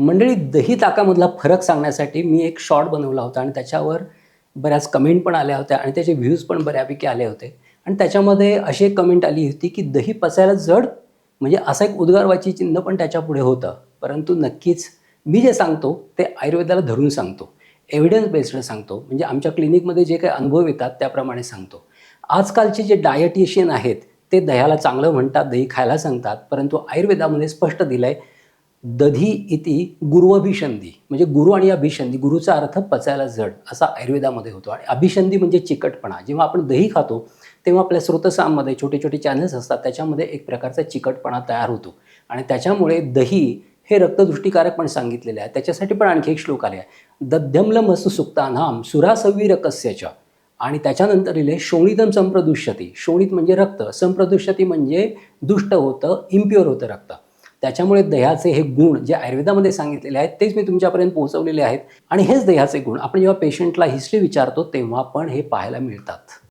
मंडळी दही ताकामधला फरक सांगण्यासाठी मी एक शॉर्ट बनवला होता आणि त्याच्यावर बऱ्याच कमेंट पण आल्या होत्या आणि त्याचे व्ह्यूज पण बऱ्यापैकी आले होते. आणि त्याच्यामध्ये अशी एक कमेंट आली होती, की दही पचायला जड, म्हणजे असं एक उद्गारवाची चिन्ह पण त्याच्यापुढे होतं. परंतु नक्कीच मी जे सांगतो ते आयुर्वेदाला धरून सांगतो. एव्हिडन्स बेस्ड सांगतो. म्हणजे आमच्या क्लिनिकमध्ये जे काही अनुभव येतात त्याप्रमाणे सांगतो. आजकालचे जे डायटिशियन आहेत, ते दह्याला चांगलं म्हणतात, दही खायला सांगतात. परंतु आयुर्वेदामध्ये स्पष्ट दिलंय, दधी इति गुरुअभिषंधी, म्हणजे गुरु आणि अभिषंधी. गुरुचा अर्थ पचायला जड असा आयुर्वेदामध्ये होतो आणि अभिषंधी म्हणजे चिकटपणा. जेव्हा आपण दही खातो तेव्हा आपल्या स्रोतसामध्ये छोटे छोटे चॅनल्स असतात, त्याच्यामध्ये एक प्रकारचा चिकटपणा तयार होतो आणि त्याच्यामुळे दही हे रक्तदृष्टीकारक पण सांगितलेले आहे. त्याच्यासाठी पण आणखी एक श्लोक आले आहे, दध्यम्लमसु सुक्तानाम सुरासवीरकस्यच. आणि त्याच्यानंतर लिहिले शोणितम संप्रदुष्यती. शोणित म्हणजे रक्त, संप्रदुष्यती म्हणजे दुष्ट होतं, इम्प्युअर होतं रक्त. त्याच्यामुळे दह्याचे हे गुण जे आयुर्वेदामध्ये सांगितलेले आहेत तेच मी तुमच्यापर्यंत पोहोचवलेले आहेत. आणि हेच दह्याचे गुण आपण जेव्हा पेशंटला हिस्ट्री विचारतो तेव्हा पण हे पाहायला मिळतात.